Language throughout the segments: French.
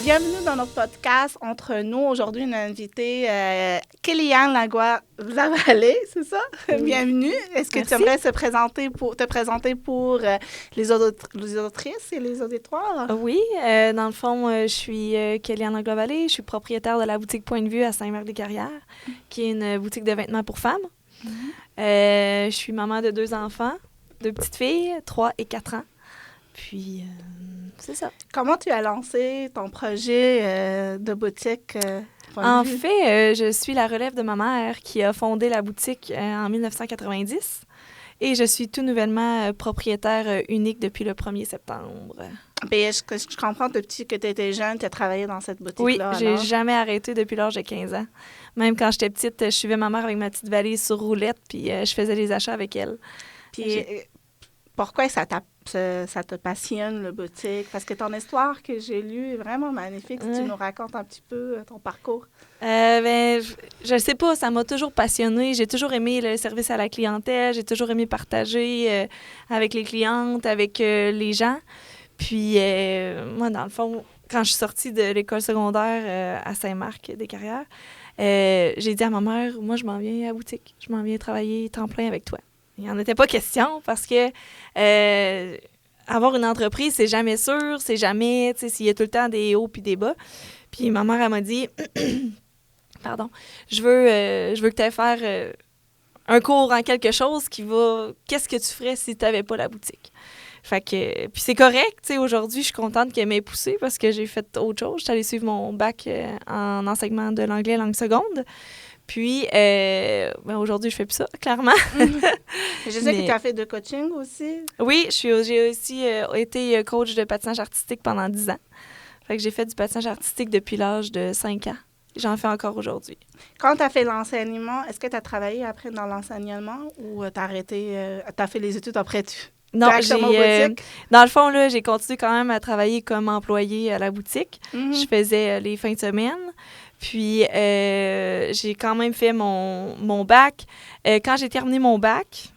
Bienvenue dans notre podcast Entre nous. Aujourd'hui, une invitée, Kéliane Langlois-Lavallee, c'est ça? Oui. Bienvenue. Est-ce que Merci. tu aimerais te présenter pour les auditrices et les auditoires? Oui, dans le fond, je suis Kéliane Langlois-Lavallee. Je suis propriétaire de la boutique Point de Vue à Saint-Marc-des-Carrières, qui est une boutique de vêtements pour femmes. Je suis maman de 2 enfants, 2 petites filles, 3 et 4 ans. Puis, c'est ça. Comment tu as lancé ton projet de boutique Point de En Vue? fait, je suis la relève de ma mère qui a fondé la boutique en 1990 et je suis tout nouvellement propriétaire unique depuis le 1er septembre. Bien, je comprends depuis que tu étais jeune, tu as travaillé dans cette boutique-là. Oui, j'ai alors. jamais arrêté depuis l'âge de 15 ans. Même quand j'étais petite, je suivais ma mère avec ma petite valise sur roulette, puis je faisais les achats avec elle. Puis, pourquoi ça te passionne, le boutique? Parce que ton histoire que j'ai lue est vraiment magnifique. Si tu nous racontes un petit peu ton parcours. Je sais pas, ça m'a toujours passionnée. J'ai toujours aimé le service à la clientèle. J'ai toujours aimé partager avec les clientes, avec les gens. Puis, moi, dans le fond, quand je suis sortie de l'école secondaire à Saint-Marc-des-Carrières, j'ai dit à ma mère, moi, je m'en viens à la boutique. Je m'en viens travailler temps plein avec toi. Il n'y en était pas question parce que avoir une entreprise, c'est jamais sûr, c'est jamais, tu sais, s'il y a tout le temps des hauts puis des bas. Puis ma mère, elle m'a dit, pardon, je veux que tu ailles faire un cours en quelque chose qui va, qu'est-ce que tu ferais si tu n'avais pas la boutique? Fait que, puis c'est correct, tu sais, aujourd'hui, je suis contente qu'elle m'ait poussée parce que j'ai fait autre chose. Je suis allée suivre mon bac en enseignement de l'anglais langue seconde. Puis, aujourd'hui, je fais plus ça, clairement. Je sais que tu as fait de coaching aussi. Oui, j'ai aussi été coach de patinage artistique pendant 10 ans. Fait que j'ai fait du patinage artistique depuis l'âge de 5 ans. J'en fais encore aujourd'hui. Quand tu as fait l'enseignement, est-ce que tu as travaillé après dans l'enseignement ou tu as arrêté, tu as fait les études après Non, dans le fond, là, j'ai continué quand même à travailler comme employée à la boutique. Je faisais les fins de semaine. Puis, j'ai quand même fait mon bac. Quand j'ai terminé mon bac,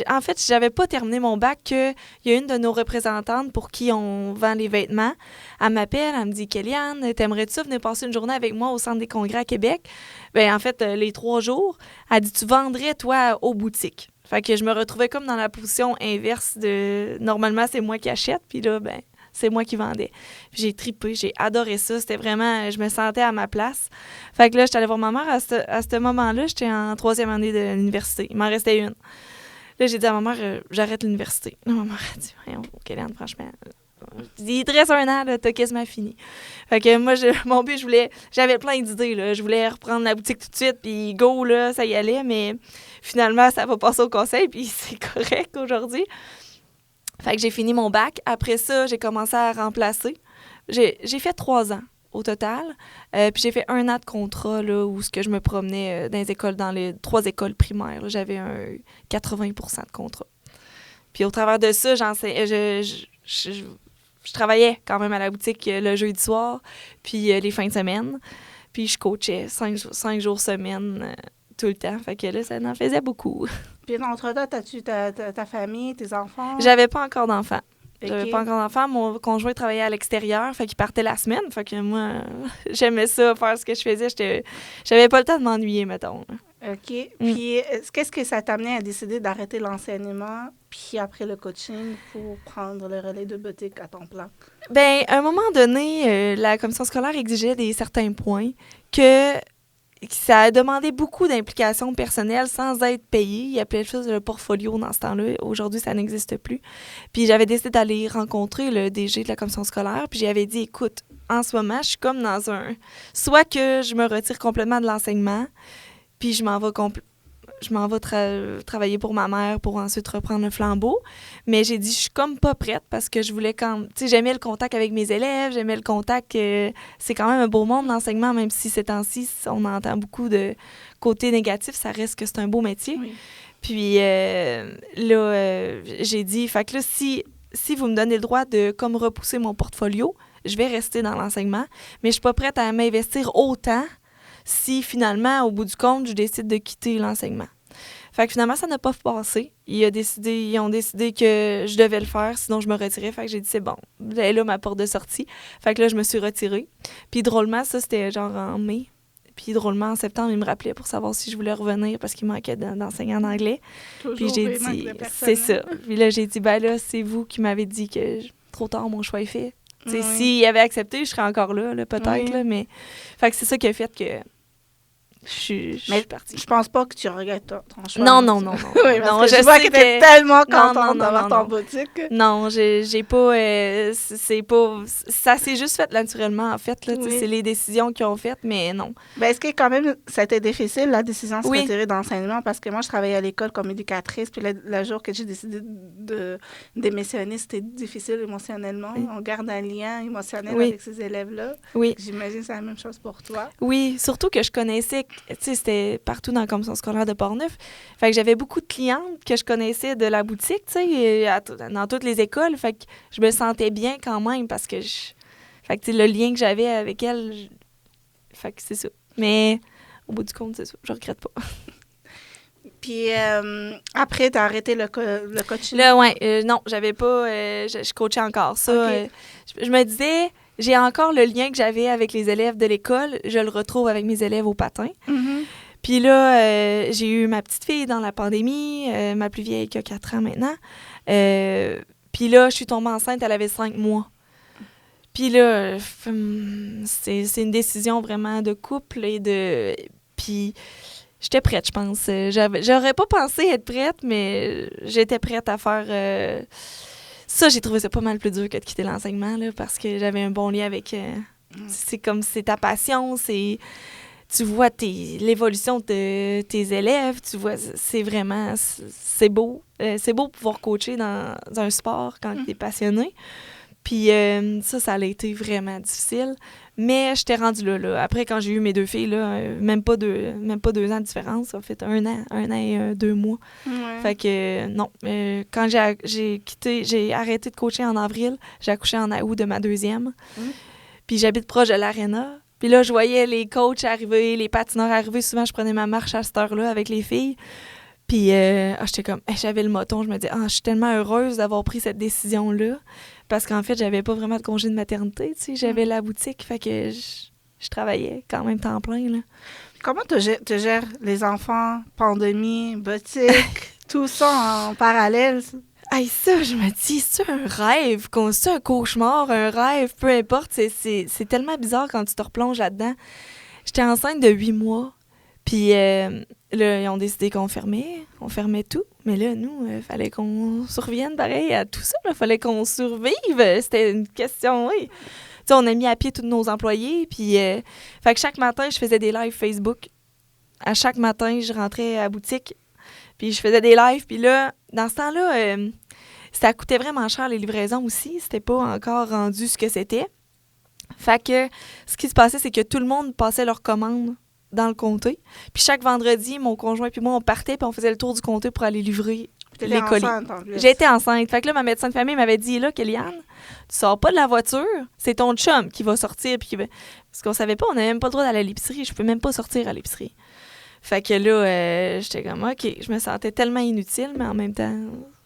en fait, j'avais pas terminé mon bac qu'il y a une de nos représentantes pour qui on vend les vêtements. Elle m'appelle, elle me dit « Kéliane, t'aimerais-tu ça venir passer une journée avec moi au Centre des congrès à Québec? » Bien, en fait, les 3 jours, elle dit « Tu vendrais, toi, aux boutiques. » Fait que je me retrouvais comme dans la position inverse de... Normalement, c'est moi qui achète, puis là, ben c'est moi qui vendais. Puis j'ai tripé, j'ai adoré ça. C'était vraiment... Je me sentais à ma place. Fait que là, j'étais allée voir ma mère. À ce moment-là, j'étais en 3e année de l'université. Il m'en restait une. Là, j'ai dit à ma mère, j'arrête l'université. Là, ma mère a dit, voyons, Kéliane, franchement... Il te reste 1 an, là, t'as quasiment fini. Fait que moi, mon but, j'avais plein d'idées, là. Je voulais reprendre la boutique tout de suite, puis go, là, ça y allait. Mais finalement, ça va passer au conseil, puis c'est correct aujourd'hui. Fait que j'ai fini mon bac. Après ça, j'ai commencé à remplacer. J'ai fait 3 ans au total. Puis j'ai fait 1 an de contrat là, où je me promenais dans les 3 écoles primaires. Là, j'avais un 80% de contrat. Puis au travers de ça, je travaillais quand même à la boutique le jeudi soir, puis les fins de semaine. Puis je coachais 5 jours semaine tout le temps. Fait que là, ça en faisait beaucoup. Puis entre-temps, as-tu ta famille, tes enfants? J'avais pas encore d'enfants. Okay. Mon conjoint travaillait à l'extérieur, fait qu'il partait la semaine. Fait que moi, j'aimais ça, faire ce que je faisais. J'avais pas le temps de m'ennuyer, mettons. OK. Puis, qu'est-ce que ça t'a amené à décider d'arrêter l'enseignement, puis après le coaching, pour prendre le relais de boutique à ton plan? Bien, à un moment donné, la commission scolaire exigeait certains points que ça a demandé beaucoup d'implications personnelles sans être payé. Il appelait ça le portfolio dans ce temps-là. Aujourd'hui, ça n'existe plus. Puis j'avais décidé d'aller rencontrer le DG de la commission scolaire. Puis j'avais dit, écoute, en ce moment, je suis comme dans un... Soit que je me retire complètement de l'enseignement, puis je m'en vais travailler pour ma mère pour ensuite reprendre le flambeau. Mais j'ai dit, je suis comme pas prête parce que je voulais tu sais, j'aimais le contact avec mes élèves, j'aimais le contact. C'est quand même un beau monde, l'enseignement, même si ces temps-ci, on entend beaucoup de côté négatif, ça reste que c'est un beau métier. Oui. Puis j'ai dit, fait que là, si vous me donnez le droit de comme repousser mon portfolio, je vais rester dans l'enseignement, mais je suis pas prête à m'investir autant si finalement, au bout du compte, je décide de quitter l'enseignement. Fait que finalement, ça n'a pas passé. Ils ont décidé que je devais le faire, sinon je me retirais. Fait que j'ai dit, c'est bon, là, ma porte de sortie. Fait que là, je me suis retirée. Puis drôlement, ça, c'était genre en mai. Puis drôlement, en septembre, il me rappelait pour savoir si je voulais revenir parce qu'il manquait d'enseignants en anglais. Toujours puis j'ai dit, c'est ça. Puis là, j'ai dit, ben là, c'est vous qui m'avez dit que trop tard, mon choix est fait. Oui. S'il avait accepté, je serais encore là peut-être. Là, mais... Fait que c'est ça qui a fait que je suis partie. Je pense pas que tu regrettes ton choix. Non. Oui, parce que je vois que t'es tellement contente d'avoir ton boutique. Non, j'ai pas... c'est pas... Ça s'est juste fait naturellement, en fait. Là, c'est les décisions qu'ils ont faites, mais non. Ben, est-ce que quand même, ça a été difficile, la décision de se retirer d'enseignement? Parce que moi, je travaillais à l'école comme éducatrice, puis le jour que j'ai décidé de démissionner, c'était difficile émotionnellement. Oui. On garde un lien émotionnel avec ces élèves-là. Oui. J'imagine que c'est la même chose pour toi. Oui, surtout que je connaissais... Tu sais, c'était partout dans la commission scolaire de Portneuf. Fait que j'avais beaucoup de clientes que je connaissais de la boutique, tu sais, dans toutes les écoles. Fait que je me sentais bien quand même parce que fait que le lien que j'avais avec elles, fait que c'est ça. Mais au bout du compte, c'est ça. Je regrette pas. Puis après, t'as arrêté le coaching? Là, non, j'avais pas... je coachais encore ça. Okay. Je me disais... J'ai encore le lien que j'avais avec les élèves de l'école. Je le retrouve avec mes élèves au patin. Mm-hmm. Puis là, j'ai eu ma petite fille dans la pandémie, ma plus vieille qui a 4 ans maintenant. Puis là, je suis tombée enceinte, elle avait 5 mois. Puis là, c'est une décision vraiment de couple Puis j'étais prête, je pense. J'aurais pas pensé être prête, mais j'étais prête à faire... Ça, j'ai trouvé ça pas mal plus dur que de quitter l'enseignement, là, parce que j'avais un bon lien avec... C'est comme, c'est ta passion, c'est... Tu vois l'évolution de tes élèves, tu vois, c'est vraiment... C'est beau. C'est beau de pouvoir coacher dans un sport quand tu es passionné. Puis ça a été vraiment difficile. Mais j'étais rendue là. Après, quand j'ai eu mes 2 filles, là, même pas 2 ans de différence, ça a fait 1 an et 2 mois. Ouais. Fait que non. Quand j'ai arrêté de coacher en avril, j'ai accouché en août de ma 2e. Puis j'habite proche de l'aréna. Puis là, je voyais les coachs arriver, les patineurs arriver. Souvent, je prenais ma marche à cette heure-là avec les filles. Puis j'étais comme, j'avais le moton. Je me disais, je suis tellement heureuse d'avoir pris cette décision-là. Parce qu'en fait, j'avais pas vraiment de congé de maternité, tu sais. J'avais la boutique, fait que je travaillais quand même temps plein, là. Comment tu gères les enfants, pandémie, boutique, tout ça en parallèle? Hey, ça, je me dis, c'est un rêve, c'est un cauchemar, un rêve, peu importe. C'est tellement bizarre quand tu te replonges là-dedans. J'étais enceinte de 8 mois, puis là, ils ont décidé qu'on fermait tout. Mais là, nous, il fallait qu'on survienne pareil à tout ça. Il fallait qu'on survive. C'était une question, oui. Tu sais, on a mis à pied tous nos employés. Puis, fait que chaque matin, je faisais des lives Facebook. À chaque matin, je rentrais à la boutique. Puis, je faisais des lives. Puis là, dans ce temps-là, ça coûtait vraiment cher, les livraisons aussi. C'était pas encore rendu ce que c'était. Fait que ce qui se passait, c'est que tout le monde passait leurs commandes dans le comté. Puis chaque vendredi, mon conjoint puis moi, on partait puis on faisait le tour du comté pour aller livrer les colis. J'étais enceinte. Fait que là, ma médecin de famille m'avait dit, là, Kéliane, tu sors pas de la voiture, c'est ton chum qui va sortir. Puis parce qu'on savait pas, on n'avait même pas le droit d'aller à l'épicerie. Je peux même pas sortir à l'épicerie. Fait que là, j'étais comme, OK, je me sentais tellement inutile, mais en même temps,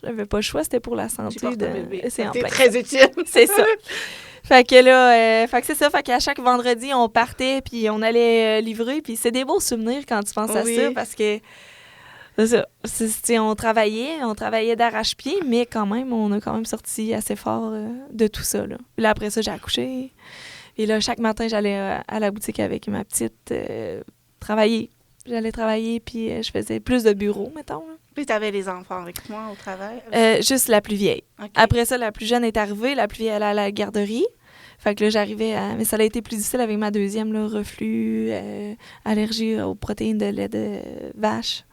j'avais pas le choix, c'était pour la santé de... C'est très utile. C'est ça. Fait que là, c'est ça. Fait qu'à chaque vendredi, on partait, puis on allait livrer. Puis c'est des beaux souvenirs quand tu penses à ça, parce que c'est ça. On travaillait d'arrache-pied, mais quand même, on a quand même sorti assez fort de tout ça, là. Puis là, après ça, j'ai accouché. Et là, chaque matin, j'allais à la boutique avec ma petite travailler. J'allais travailler, puis je faisais plus de bureaux, mettons, là. Puis tu avais les enfants avec moi au travail? Juste la plus vieille. Okay. Après ça, la plus jeune est arrivée. La plus vieille, elle allait à la garderie. Fait que là, j'arrivais à... Mais ça a été plus difficile avec ma 2e, là, reflux, allergie aux protéines de lait de vache.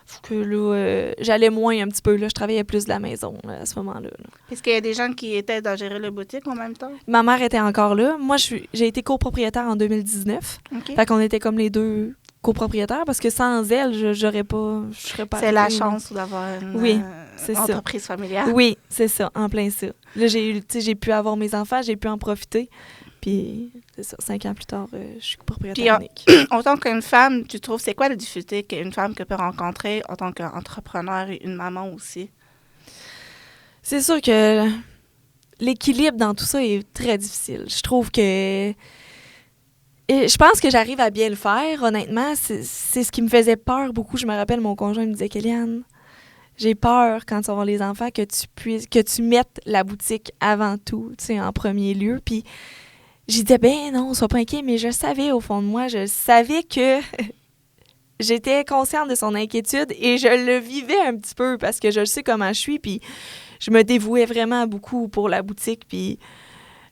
Faut que là, j'allais moins un petit peu. Là, je travaillais plus de la maison là, à ce moment-là. Là. Est-ce qu'il y a des gens qui étaient dans gérer la boutique en même temps? Ma mère était encore là. Moi, j'ai été copropriétaire en 2019. Okay. Fait qu'on était comme les 2... copropriétaire, parce que sans elle, je serais pas c'est la chance d'avoir une entreprise familiale. Oui, c'est ça, en plein ça. Là, j'ai pu avoir mes enfants, j'ai pu en profiter. Puis, c'est ça, 5 ans plus tard, je suis propriétaire unique. En tant qu'une femme, tu trouves, c'est quoi la difficulté qu'une femme peut rencontrer en tant qu'entrepreneur et une maman aussi? C'est sûr que l'équilibre dans tout ça est très difficile. Je trouve que... Et je pense que j'arrive à bien le faire, honnêtement. C'est ce qui me faisait peur beaucoup. Je me rappelle, mon conjoint me disait « Kéliane, j'ai peur quand tu vas avoir les enfants que tu mettes la boutique avant tout, tu sais, en premier lieu. » Puis j'ai dit « Ben non, sois pas inquiet. » Mais je savais au fond de moi, je savais que j'étais consciente de son inquiétude et je le vivais un petit peu parce que je sais comment je suis. Puis je me dévouais vraiment beaucoup pour la boutique, puis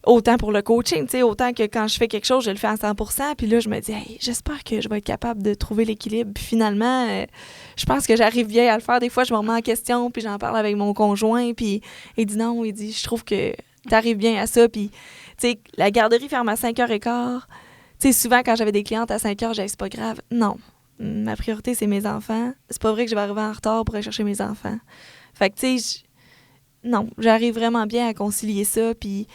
autant pour le coaching, tu sais, autant que quand je fais quelque chose, je le fais à 100%. Puis là, je me dis, hey, j'espère que je vais être capable de trouver l'équilibre. Puis finalement, je pense que j'arrive bien à le faire. Des fois, je me remets en question, puis j'en parle avec mon conjoint, puis il dit non, il dit, je trouve que t'arrives bien à ça. Puis, tu sais, la garderie ferme à 5h15. Tu sais, souvent, quand j'avais des clientes à 5h, je disais, c'est pas grave. Non, ma priorité, c'est mes enfants. C'est pas vrai que je vais arriver en retard pour aller chercher mes enfants. Fait que, tu sais, non, j'arrive vraiment bien à concilier ça, puis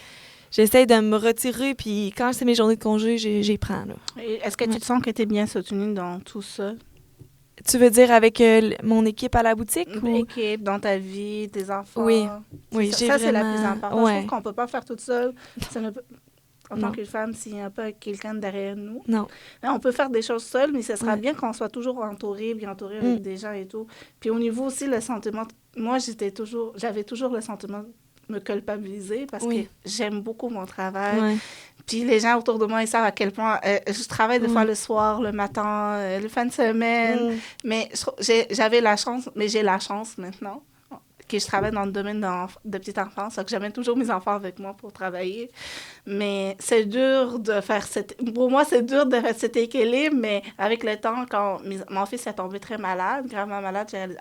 j'essaie de me retirer, puis quand c'est mes journées de congé, j'y prends, là. Est-ce que tu te sens que tu es bien soutenue dans tout ça? Tu veux dire avec mon équipe à la boutique? L'équipe, dans ta vie, tes enfants? Oui, j'ai ça, vraiment... c'est la plus importante. Ouais. Je trouve qu'on ne peut pas faire toute seule. En tant qu'une femme, s'il n'y a pas quelqu'un derrière nous. Non. On peut faire des choses seules, mais ce sera bien qu'on soit toujours entouré, bien entouré avec des gens et tout. Puis au niveau aussi, le sentiment... Moi, j'avais toujours le sentiment de me culpabiliser parce que j'aime beaucoup mon travail. Ouais. Puis les gens autour de moi, ils savent à quel point je travaille des fois le soir, le matin, le fin de semaine. Mais j'avais la chance, mais j'ai la chance maintenant que je travaille dans le domaine de petite enfance. Donc, j'amène toujours mes enfants avec moi pour travailler. Mais c'est dur de faire pour moi, c'est dur de faire cet équilibre, mais avec le temps, quand mon fils est tombé très malade, gravement malade, j'ai réalisé,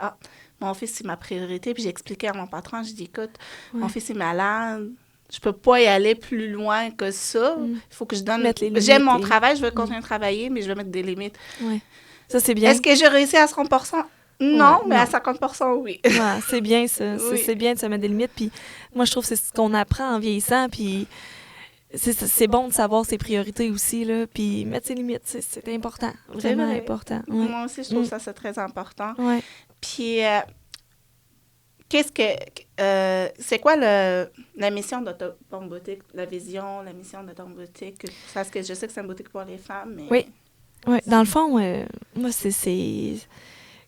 mon fils, c'est ma priorité. Puis j'ai expliqué à mon patron, je dis, écoute, mon fils est malade. Je peux pas y aller plus loin que ça. Il faut que je donne... J'aime mon travail, je veux continuer de travailler, mais je vais mettre des limites. Oui. Ça, c'est bien. Est-ce que j'ai réussi à 100%? Non, mais à 50%, oui. Ouais, c'est bien, ça. C'est bien de se mettre des limites. Puis moi, je trouve que c'est ce qu'on apprend en vieillissant. Puis c'est bon de savoir ses priorités aussi, là. Puis mettre ses limites, c'est important. Vraiment important. Ouais. Moi aussi, je trouve ça, c'est très important. Ouais. Puis... c'est quoi la mission de ton boutique, la vision, la mission de ton boutique? Parce que je sais que c'est une boutique pour les femmes, mais... Oui. Dans le fond, moi, c'est...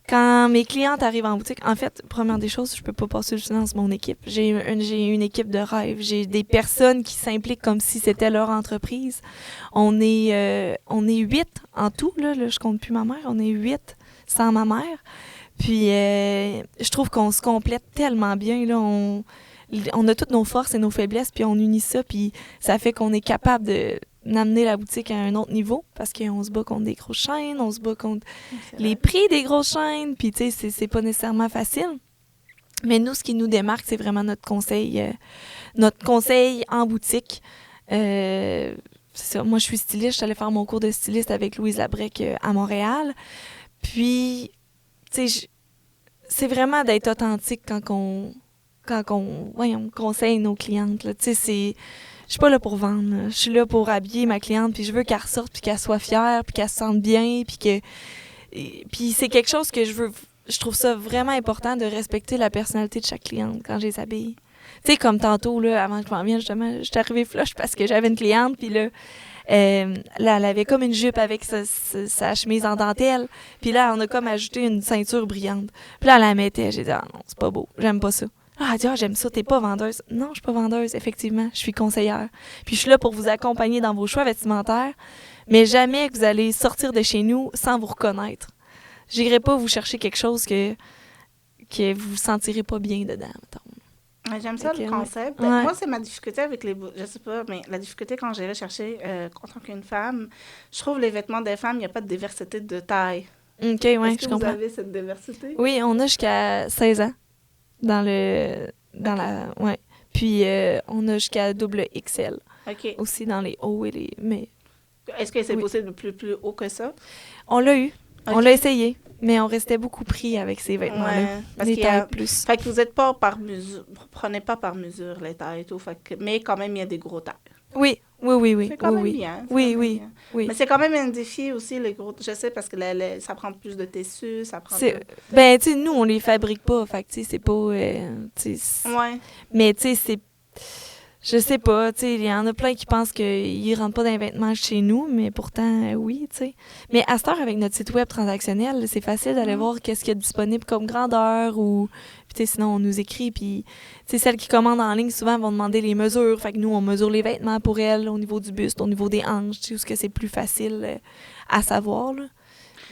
Quand mes clientes arrivent en boutique, en fait, première des choses, je peux pas passer du silence mon équipe. J'ai une équipe de rêve. J'ai des personnes qui s'impliquent comme si c'était leur entreprise. On est 8 en tout, là, je compte plus ma mère. On est 8 sans ma mère. Puis, je trouve qu'on se complète tellement bien, là. On a toutes nos forces et nos faiblesses, puis on unit ça, puis ça fait qu'on est capable d'amener la boutique à un autre niveau, parce qu'on se bat contre des grosses chaînes, on se bat contre les prix des grosses chaînes, puis tu sais, c'est pas nécessairement facile. Mais nous, ce qui nous démarque, c'est vraiment notre conseil en boutique. C'est ça. Moi, je suis styliste, je suis allée faire mon cours de styliste avec Louise Labrec à Montréal. Puis, tu sais, c'est vraiment d'être authentique quand on conseille nos clientes. Tu sais, je suis pas là pour vendre. Je suis là pour habiller ma cliente, puis je veux qu'elle ressorte, puis qu'elle soit fière, puis qu'elle se sente bien, puis c'est quelque chose que je trouve ça vraiment important de respecter la personnalité de chaque cliente quand je les habille. Tu sais, comme tantôt, là, avant que je m'en vienne, justement, je suis arrivée flush parce que j'avais une cliente, puis là, elle avait comme une jupe avec sa chemise en dentelle. Puis là, on a comme ajouté une ceinture brillante. Puis là, elle la mettait. J'ai dit, ah non, c'est pas beau. J'aime pas ça. Ah, elle dit, j'aime ça. T'es pas vendeuse. Non, je suis pas vendeuse, effectivement. Je suis conseillère. Puis je suis là pour vous accompagner dans vos choix vestimentaires. Mais jamais que vous allez sortir de chez nous sans vous reconnaître. J'irai pas vous chercher quelque chose que vous sentirez pas bien dedans, mettons. J'aime ça, le concept. Ouais. Moi, c'est ma difficulté avec je sais pas, mais la difficulté quand j'irais chercher, en tant qu'une femme, je trouve les vêtements des femmes, il n'y a pas de diversité de taille. OK, oui, je comprends. Est-ce que vous avez cette diversité? Oui, on a jusqu'à 16 ans ouais. Puis, on a jusqu'à double XL. OK. Aussi dans les hauts et les... Mais... Est-ce que c'est possible de plus haut que ça? On l'a eu. Okay. On l'a essayé. Mais on restait beaucoup pris avec ces vêtements-là. Ouais, parce les tailles plus. Fait que vous n'êtes pas par mesure, vous prenez pas par mesure les tailles et tout, mais quand même, il y a des gros tailles. Oui, Oui. C'est quand même bien. Oui. Mais c'est quand même un défi aussi, les gros... Je sais, parce que ça prend plus de tissus, ça prend... Ben, tu sais, nous, on les fabrique pas, fait que, tu sais, c'est pas... Mais, tu sais, c'est... Je sais pas, tu sais, il y en a plein qui pensent qu'ils rentrent pas dans les vêtements chez nous, mais pourtant, oui, tu sais. Mais à cette heure, avec notre site web transactionnel, c'est facile d'aller voir qu'est-ce qu'il y a disponible comme grandeur ou... Puis, tu sais, sinon, on nous écrit, puis, tu sais, celles qui commandent en ligne, souvent, vont demander les mesures. Fait que nous, on mesure les vêtements pour elles au niveau du buste, au niveau des hanches, tu sais, où est-ce que c'est plus facile à savoir, là.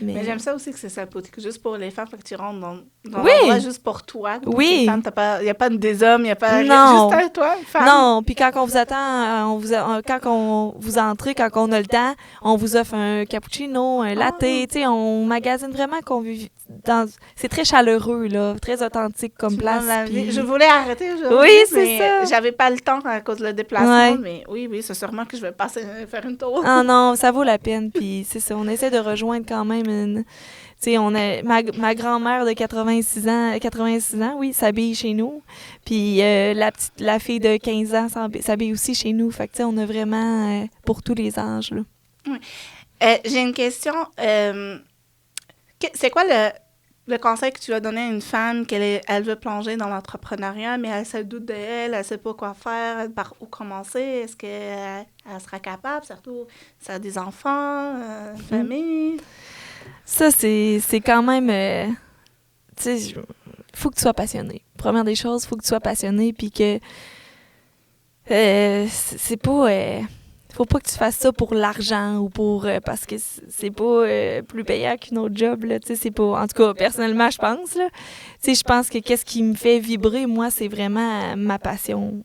Mais j'aime ça aussi que c'est sa boutique juste pour les femmes, fait que tu rentres dans l'endroit juste pour toi. Oui. Il n'y a pas des hommes, il n'y a pas non. Juste à toi, femme. Non, puis quand on vous attend, quand on vous entrez, quand on a le temps, on vous offre un cappuccino, un latte, tu sais, on magasine vraiment c'est très chaleureux, là, très authentique comme place. Puis... Je voulais arrêter aujourd'hui, oui, c'est ça. J'avais pas le temps à cause du déplacement, mais oui, c'est sûrement que je vais passer faire une tour. Ah non, ça vaut la peine, puis c'est ça, on essaie de rejoindre quand même une... Tu sais, on a ma grand-mère de 86 ans, oui, s'habille chez nous. Puis la fille de 15 ans s'habille aussi chez nous. Fait que, tu sais, on a vraiment pour tous les âges, là. Oui. J'ai une question. C'est quoi le conseil que tu vas donner à une femme elle veut plonger dans l'entrepreneuriat, mais elle se doute d'elle, elle ne sait pas quoi faire, par où commencer? Est-ce qu'elle sera capable, surtout si elle a des enfants, une famille? Ça, c'est quand même... tu sais, il faut que tu sois passionné. Première des choses, il faut que tu sois passionné, puis que c'est pas... faut pas que tu fasses ça pour l'argent ou pour... parce que c'est pas plus payant qu'une autre job, là. Tu sais, c'est pas... En tout cas, personnellement, je pense, là. Tu sais, je pense que qu'est-ce qui me fait vibrer, moi, c'est vraiment ma passion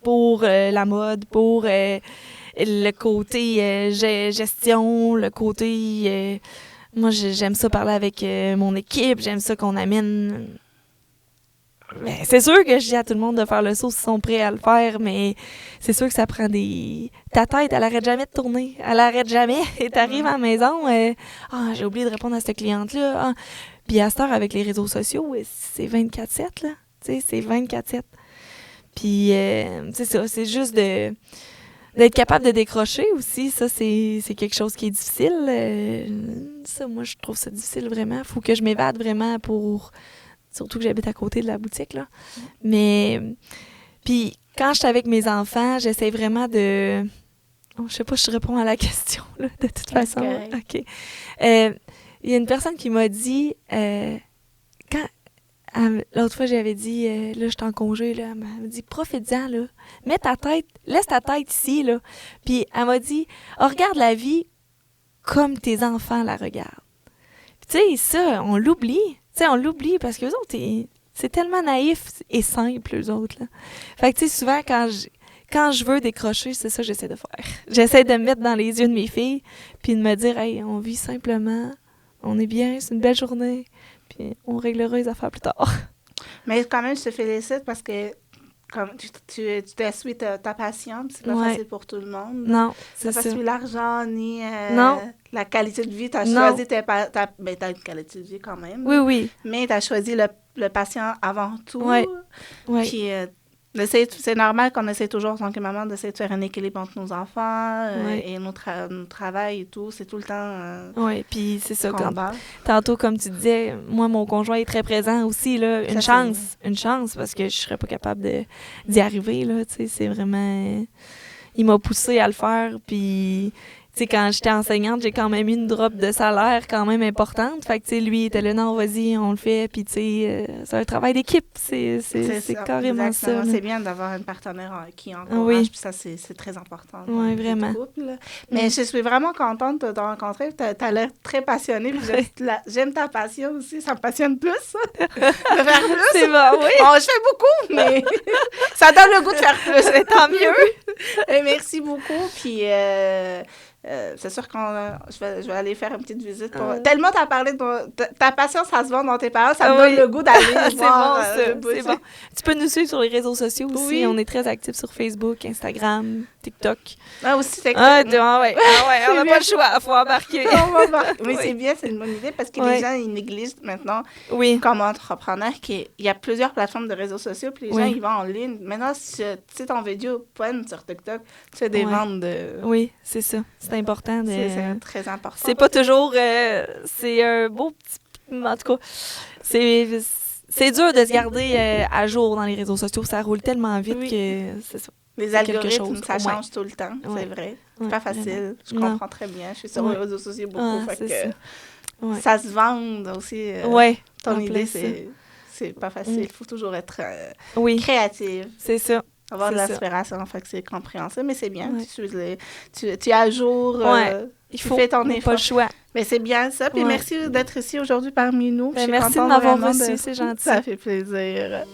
pour la mode, pour le côté gestion, le côté... moi, j'aime ça parler avec mon équipe, j'aime ça qu'on amène... Ben, c'est sûr que je dis à tout le monde de faire le saut s'ils sont prêts à le faire, mais c'est sûr que ça prend ta tête, elle arrête jamais de tourner. Elle arrête jamais. Et t'arrives à la maison, j'ai oublié de répondre à cette cliente-là. Ah. Puis à cette heure, avec les réseaux sociaux, c'est 24/7, là. Tu sais, c'est 24/7. Puis, c'est ça, c'est juste d'être capable de décrocher aussi, ça, c'est quelque chose qui est difficile. Ça, moi, je trouve ça difficile vraiment. Il faut que je m'évade vraiment surtout que j'habite à côté de la boutique, là. Mais, puis, quand je suis avec mes enfants, j'essaie vraiment de... Oh, je sais pas si je réponds à la question, là, de toute façon. OK. Il y a une personne qui m'a dit... l'autre fois, j'avais dit, là, je suis en congé, là, elle m'a dit, profite-en, là, laisse ta tête ici, là. Puis elle m'a dit, regarde la vie comme tes enfants la regardent. Puis tu sais, ça, on l'oublie. Tu sais, on l'oublie parce qu'eux autres, c'est tellement naïf et simple, eux autres, là. Fait que tu sais, souvent, quand je veux décrocher, c'est ça que j'essaie de faire. J'essaie de me mettre dans les yeux de mes filles, puis de me dire, hey, on vit simplement, on est bien, c'est une belle journée. Puis on réglera les affaires plus tard. Mais quand même, je te félicite parce que comme tu t'as suivi ta passion, c'est pas facile pour tout le monde. Non, c'est ça. Ça. Pas suivi l'argent ni non. La qualité de vie. Tu as choisi ben, t'as une qualité de vie quand même. Oui. Mais tu as choisi le patient avant tout. Oui. Puis c'est normal qu'on essaie toujours, en tant que maman, d'essayer de faire un équilibre entre nos enfants et notre travail et tout. C'est tout le temps oui, puis c'est ça. Tantôt, comme tu disais, moi, mon conjoint est très présent aussi. Là, une chance, parce que je serais pas capable d'y arriver. Là, c'est vraiment... Il m'a poussée à le faire, puis... Tu sais, quand j'étais enseignante, j'ai quand même eu une drop de salaire quand même importante. Fait que, tu sais, lui, il était là, non, vas-y, on le fait. Puis, tu sais, c'est un travail d'équipe. C'est carrément exactement. ça. C'est bien d'avoir un partenaire qui encourage. Puis ça, c'est très important. Oui, vraiment. Couple. Mais je suis vraiment contente de te rencontrer. Tu as l'air très passionnée. J'aime ta passion aussi. Ça me passionne plus, de faire plus. C'est bon, oui. Bon, je fais beaucoup, mais ça donne le goût de faire plus. Tant mieux. Merci beaucoup. Puis... c'est sûr que je vais aller faire une petite visite. Tellement tu as parlé de ta passion, ça se vend dans tes paroles, ça me donne le goût d'aller voir. C'est bon. Tu peux nous suivre sur les réseaux sociaux aussi. Oui. On est très actifs sur Facebook, Instagram, TikTok. Ah, aussi, c'est on n'a pas le choix, il faut embarquer. Mais c'est bien, c'est une bonne idée parce que les gens, ils négligent maintenant, comme entrepreneur, qu'il y a plusieurs plateformes de réseaux sociaux, puis les gens, ils vont en ligne. Maintenant, si tu sais ton vidéo pointe sur TikTok, tu fais des ventes de... Oui, c'est ça. C'est important. C'est très important. C'est pas toujours... c'est un beau petit... En tout cas, c'est dur de se garder à jour dans les réseaux sociaux. Ça roule tellement vite que c'est ça. Les algorithmes, ça change tout le temps, c'est vrai. C'est pas facile. Je comprends très bien. Je suis sur les réseaux sociaux beaucoup. Ça se vend aussi. Ton idée, c'est pas facile. Il faut toujours être créative. C'est ça. Avoir de l'inspiration, fait que c'est compréhensible, mais c'est bien. Tu es à jour, tu fais ton effort. Pas le choix. Mais c'est bien ça. Puis merci d'être ici aujourd'hui parmi nous. Merci de m'avoir reçu, c'est gentil. Ça fait plaisir.